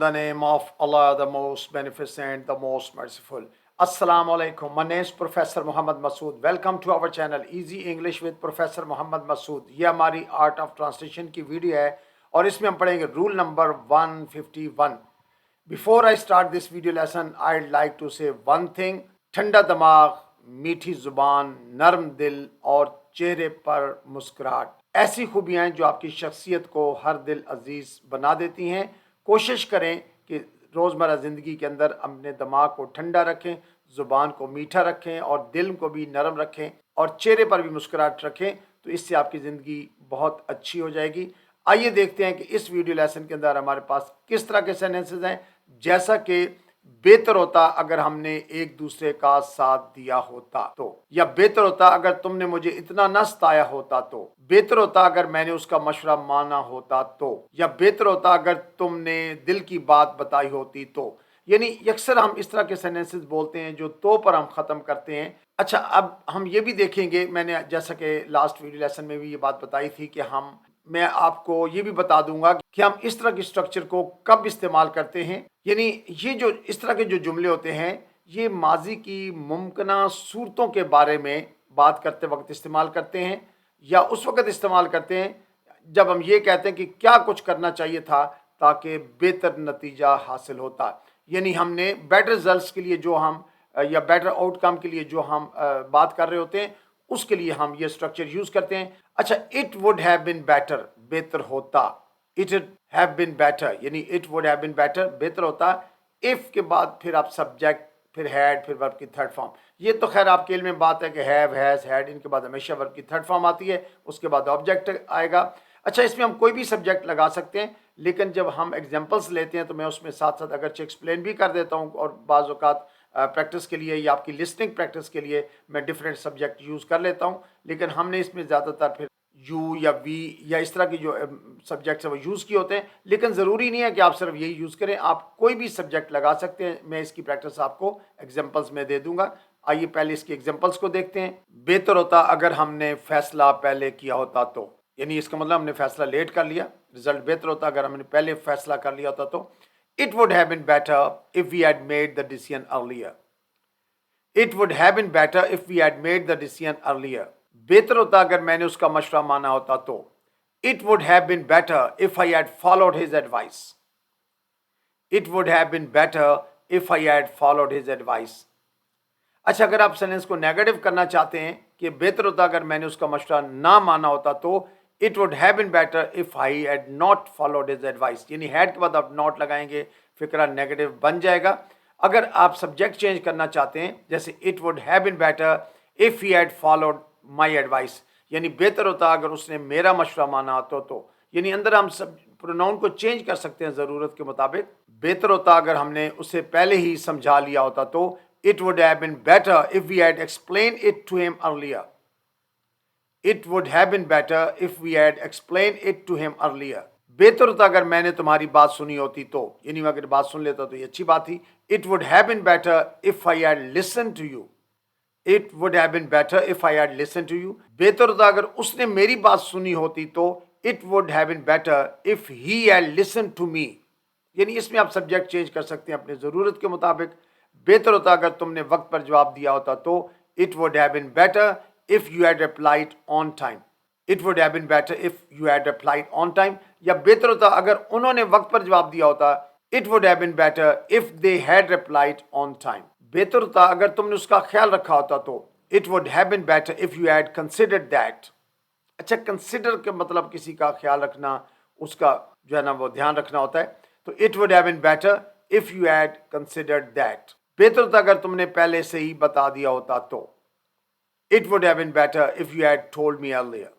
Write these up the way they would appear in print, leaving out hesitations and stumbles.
the name of Allah, the most beneficent, the most merciful. Assalamu alaikum. My name is Professor Muhammad Masood. Welcome to our channel Easy English with Professor Muhammad Masood. ये हमारी art of translation की video है और इसमें हम पढ़ेंगे rule number 151. Before I start this video lesson, I'd like to say one thing. ठंडा दिमाग, मीठी जुबान, नरम दिल और चेहरे पर मुस्कुराहट ऐसी खूबियाँ हैं जो आपकी शख्सियत को हर दिल अजीज बना देती हैं. कोशिश करें कि रोज़मर्रा ज़िंदगी के अंदर अपने दिमाग को ठंडा रखें, ज़ुबान को मीठा रखें और दिल को भी नरम रखें और चेहरे पर भी मुस्कुराहट रखें, तो इससे आपकी ज़िंदगी बहुत अच्छी हो जाएगी. आइए देखते हैं कि इस वीडियो लेसन के अंदर हमारे पास किस तरह के सेंटेंसेस हैं. जैसा कि बेहतर होता अगर हमने एक दूसरे का साथ दिया होता तो, या बेहतर होता अगर तुमने मुझे इतना न सताया होता तो, बेहतर होता अगर मैंने उसका मशवरा माना होता तो, या बेहतर होता अगर तुमने दिल की बात बताई होती तो. यानी अक्सर हम इस तरह के सेंटेंसेस बोलते हैं जो तो पर हम ख़त्म करते हैं. अच्छा, अब हम ये भी देखेंगे, मैंने जैसा कि लास्ट वीडियो लेसन में भी ये बात बताई थी कि मैं आपको ये भी बता दूंगा कि हम इस तरह के स्ट्रक्चर को कब इस्तेमाल करते हैं. यानी ये जो इस तरह के जो जुमले होते हैं ये माजी की मुमकिना सूरतों के बारे में बात करते वक्त इस्तेमाल करते हैं, या उस वक्त इस्तेमाल करते हैं जब हम ये कहते हैं कि क्या कुछ करना चाहिए था ताकि बेहतर नतीजा हासिल होता. यानी हमने बेटर रिजल्ट्स के लिए जो हम या बेटर आउटकम के लिए जो हम बात कर रहे होते हैं उसके लिए हम ये स्ट्रक्चर यूज करते हैं. अच्छा, it would have been better, बेहतर होता. इट हैव बीन बेटर यानी it would have been better, बेहतर होता. इफ के बाद फिर आप सब्जेक्ट, फिर हैड, फिर वर्ब की थर्ड फॉर्म. ये तो खैर आपके इल्म में बात है कि हैव, हैज, हैड, इनके बाद हमेशा वर्ब की थर्ड फॉर्म आती है, उसके बाद ऑब्जेक्ट आएगा. अच्छा, इसमें हम कोई भी सब्जेक्ट लगा सकते हैं, लेकिन जब हम एग्जाम्पल्स लेते हैं तो मैं उसमें साथ साथ अगरचे एक्सप्लेन भी कर देता हूँ, और बाज़ औक़ात प्रैक्टिस के लिए या आपकी लिस्निंग प्रैक्टिस के लिए मैं डिफरेंट सब्जेक्ट यूज़ कर लेता हूँ. लेकिन हमने इसमें ज़्यादातर फिर यू या वी या इस तरह की जो सब्जेक्ट्स हैं वो यूज़ किए होते हैं. लेकिन ज़रूरी नहीं है कि आप सिर्फ यही यूज़ करें, आप कोई भी सब्जेक्ट लगा सकते हैं. मैं इसकी प्रैक्टिस आपको एग्जाम्पल्स में दे दूंगा. आइए पहले इसकी एग्जाम्पल्स को देखते हैं. बेहतर होता अगर हमने फैसला पहले किया होता तो, यानी इसका मतलब हमने फैसला लेट कर लिया, रिजल्ट बेहतर होता अगर हमने पहले फैसला कर लिया होता तो. It would have been better if we had made the decision earlier. It would have been better if we had made the decision earlier. बेहतर होता अगर मैंने उसका मशवरा माना होता तो. It would have been better if I had followed his advice. It would have been better if I had followed his advice. अच्छा, अगर आप सेंटेंस को नेगेटिव करना चाहते हैं कि बेहतर होता अगर मैंने उसका मशवरा ना माना होता तो, it would have been better if I had not followed his advice. यानी हैड के बाद आप नॉट लगाएंगे, फिक्रा नेगेटिव बन जाएगा. अगर आप सब्जेक्ट चेंज करना चाहते हैं, जैसे it would have been better if he had followed my advice, यानी बेहतर होता अगर उसने मेरा मशवरा माना होता तो. यानी अंदर हम सब प्रोनाउन को चेंज कर सकते हैं ज़रूरत के मुताबिक. बेहतर होता अगर हमने उसे पहले ही समझा लिया होता तो. It would have been better if we had explained it to him earlier. It would have been better if we had explained it to him earlier. बेहतर होता अगर मैंने तुम्हारी बात सुनी होती तो, यानी अगर बात सुन लेता तो ये अच्छी बात थी. It would have been better if I had listened to you. It would have been better if I had listened to you. बेहतर होता अगर उसने मेरी बात सुनी होती तो. It would have been better if he had listened to me. यानी इसमें आप सब्जेक्ट चेंज कर सकते हैं अपनी ज़रूरत के मुताबिक. बेहतर होता अगर तुमने वक्त पर जवाब दिया होता तो. It would have been better if you had replied on time. It would have been better if you had replied on time. या बेहतर होता अगर उन्होंने वक्त पर जवाब दिया होता. It would have been better if they had replied on time. बेहतर होता अगर तुमने उसका ख्याल रखा होता तो. It would have been better if you had considered that. अच्छा, कंसिडर के मतलब किसी का ख्याल रखना, उसका जो है ना वो ध्यान रखना होता है. तो it would have been better if you had considered that. बेहतर होता अगर तुमने पहले से ही बता दिया होता तो. It would have been better if you had told me earlier.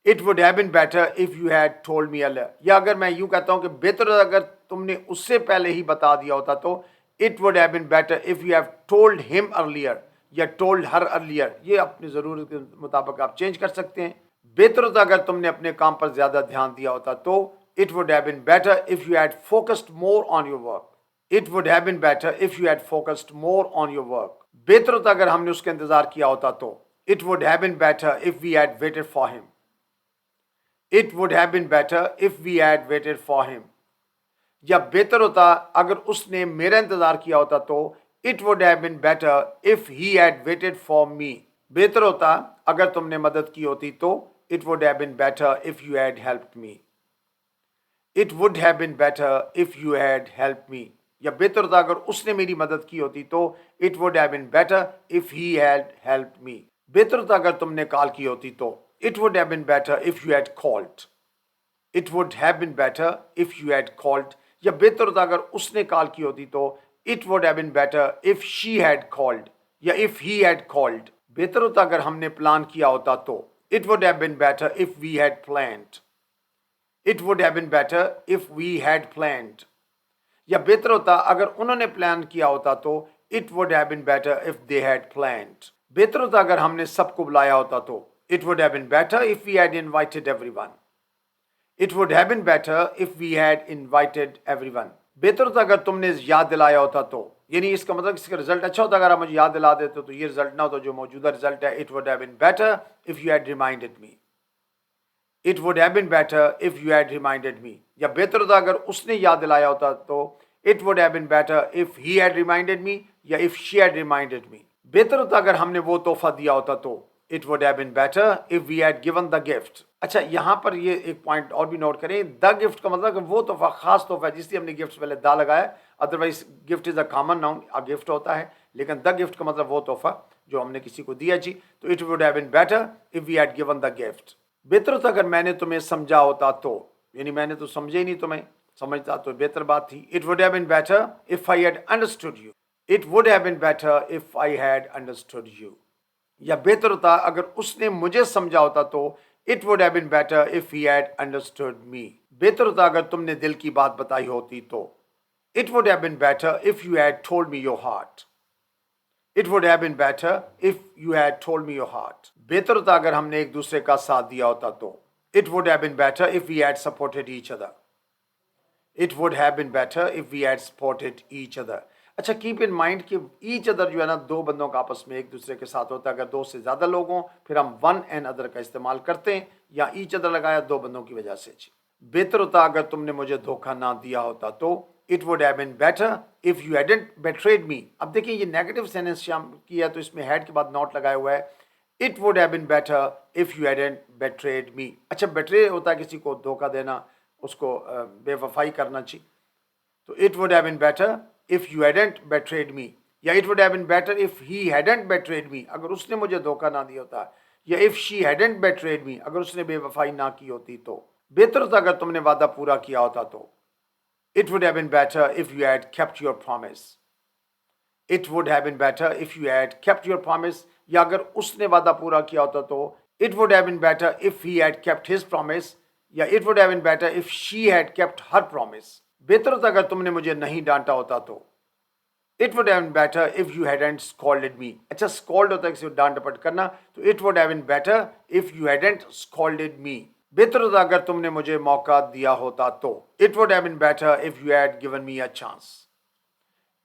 It would have been better if you had told me earlier. या अगर मैं यूं कहता हूं कि बेहतर होता अगर तुमने उससे पहले ही बता दिया होता तो. It would have been better if you have told him earlier या टोल्ड हर अर्लियर. ये अपनी ज़रूरत के मुताबिक आप चेंज कर सकते हैं. बेहतर होता अगर तुमने अपने काम पर ज़्यादा ध्यान दिया होता तो. It would have been better if you had focused more on your work. It would have been better if you had focused more on your work. बेहतर होता अगर हमने उसका इंतजार किया होता तो. It would have been better if we had waited for him. It would have been better if we had waited for him. या बेहतर होता अगर उसने मेरा इंतजार किया होता तो it would have been better if he had waited for me. बेहतर होता अगर तुमने मदद की होती तो it would have been better if you had helped me. It would have been better if you had helped me. या बेहतर होता अगर उसने मेरी मदद की होती तो it would have been better if he had helped me. बेहतर होता अगर तुमने कॉल की होती तो it would have been better if you had called. It would have been better if you had called. या बेहतर होता अगर उसने कॉल की होती तो it would have been better if she had called या इफ ही हैड कॉल्ड। बेहतर होता अगर हमने प्लान किया होता तो it would have been better if we had planned. It would have been better if we had planned. या बेहतर होता अगर उन्होंने प्लान किया होता तो it would have been better if they had planned. बेहतर होता अगर हमने सबको बुलाया होता तो it would have been better if we had invited everyone. It would have been better if we had invited everyone. बेहतर होता अगर तुमने याद दिलाया होता तो, यानी इसका मतलब इसका रिजल्ट अच्छा होता अगर आप मुझे याद दिला देते तो ये रिजल्ट ना होता जो मौजूदा रिजल्ट है। It would have been better if you had reminded me. It would have been better if you had reminded me. या बेहतर होता अगर उसने याद दिलाया होता तो it would have been better if he had reminded me या if she had reminded me. बेहतर होता अगर हमने वो तोहफा दिया होता तो it would have been better if we had given the gift. अच्छा, यहाँ पर ये एक पॉइंट और भी नोट करें, द गिफ्ट का मतलब वो तोहफा खास तोहफा है जिसलिए हमने गिफ्ट पहले दा लगाया। Otherwise gift is a common noun, a gift होता है, लेकिन द गिफ्ट का मतलब वो तोहफा जो हमने किसी को दिया जी। तो it would have been better if we had given the gift. बेहतर होता अगर मैंने तुम्हें समझा होता तो, यानी मैंने तो समझे ही नहीं तुम्हें, समझता तो बेहतर बात थी। It would have been better if I had understood you. It would have been better if I had understood you. या बेहतर होता अगर उसने मुझे समझा होता तो it would have been better if he had understood me. बेहतर होता अगर तुमने दिल की बात बताई होती तो it would have been better if you had told me your heart. It would have been better if you had told me your heart. बेहतर होता अगर हमने एक दूसरे का साथ दिया होता तो it would have been better if we had supported each other. It would have been better if we had supported each other. अच्छा, कीप इन माइंड कि ईच अदर जो है ना, दो बंदों का आपस में एक दूसरे के साथ होता है। अगर दो से ज़्यादा लोग हों फिर हम वन एंड अदर का इस्तेमाल करते हैं, या ईच अदर लगाया दो बंदों की वजह से जी। बेहतर होता अगर तुमने मुझे धोखा ना दिया होता तो it would have been better if you hadn't betrayed me. अब देखिए ये नेगेटिव सेंटेंस की है तो इसमें हैड के बाद नॉट लगाया हुआ है। It would have been better if you hadn't betrayed me. अच्छा, बेट्रे होता है किसी को धोखा देना, उसको बेवफाई करना चाहिए। तो it would have been better if you hadn't betrayed me, या it would have been better if he hadn't betrayed me, अगर उसने मुझे धोखा ना दिया होता, या if she hadn't betrayed me, अगर उसने बेवफाई ना की होती तो। बेहतर होता अगर तुमने वादा पूरा किया होता तो it would have been better if you had kept your promise. It would have been better if you had kept your promise. या अगर उसने वादा पूरा किया होता तो it would have been better if he had kept his promise, या it would have been better if she had kept her promise. बेहतर होता अगर तुमने मुझे नहीं डांटा होता तो it would have been better if you hadn't scolded me. अच्छा, स्कॉल्ड होता है किसी को डांट डपट करना, तो it would have been better if you hadn't scolded me. बेहतर होता अगर तुमने मुझे मौका दिया होता तो it would have been better if you had given me a chance.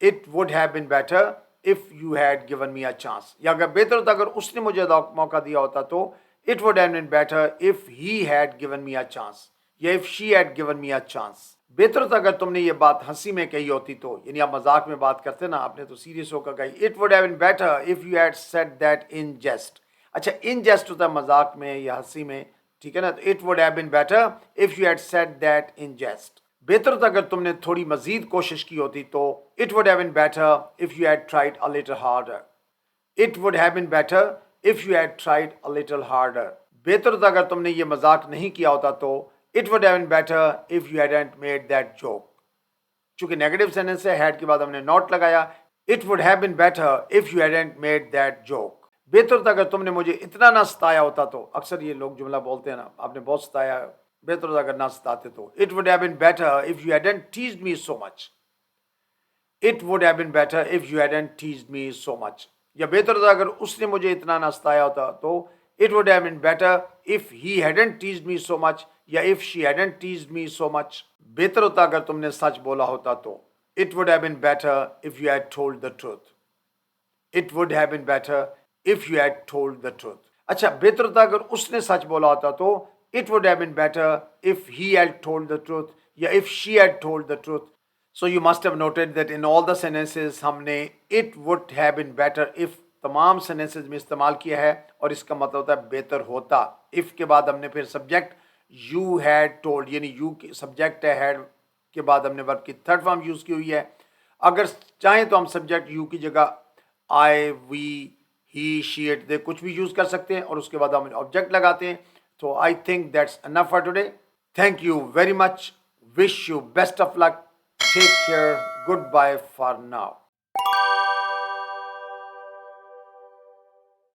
It would have been better if you had given me a chance. या अगर बेहतर होता अगर उसने मुझे मौका दिया होता तो it would have been better if he had given me a chance, या if she had given me a chance. बेहतर होता अगर तुमने ये बात हंसी में कही होती तो, यानी आप मजाक में बात करते ना, आपने तो सीरियस होकर कही। It would have been better if you had said that in jest. अच्छा, इन जेस्ट होता है मजाक में या हंसी में, ठीक है ना। तो it would have been better if you had said that in jest. बेहतर होता अगर तुमने थोड़ी मजीद कोशिश की होती तो it would have been better if you had tried a little harder. It would have been better if you had tried a little harder. बेहतर होता अगर तुमने ये मजाक नहीं किया होता तो it would have been better if you hadn't made that joke. चूंकि नेगेटिव सेंटेंस है, हैड के बाद हमने नॉट लगाया। It would have been better if you hadn't made that joke. बेहतर होता अगर तुमने मुझे इतना ना सताया होता तो, अक्सर ये लोग जुमला बोलते हैं ना, आपने बहुत सताया, बेहतर होता अगर ना सताते तो। It would have been better if you hadn't teased me so much. It would have been better if you hadn't teased me so much. या बेहतर होता अगर उसने मुझे इतना ना सताया होता तो it would have been better if he hadn't teased me so much, या if she hadn't teased me so much. बेहतर होता अगर तुमने सच बोला होता तो it would have been better if you had told the truth. It would have been better if you had told the truth. अच्छा, बेहतर होता अगर उसने सच बोला होता तो it would have been better if he had told the truth, या if she had told the truth. So you must have noted that in all the sentences हमने it would have been better if तमाम sentences में इस्तेमाल किया है और इसका मतलब होता है बेहतर होता. if के बाद हमने फिर subject you had told यानी you subject है had के बाद हमने वर्ब की थर्ड फॉर्म यूज की हुई है. अगर चाहें तो हम सब्जेक्ट यू की जगह I we he she it they कुछ भी यूज कर सकते हैं और उसके बाद हम ऑब्जेक्ट लगाते हैं. तो I think that's enough for today. Thank you very much. Wish you best of luck. Take care. Good bye for now.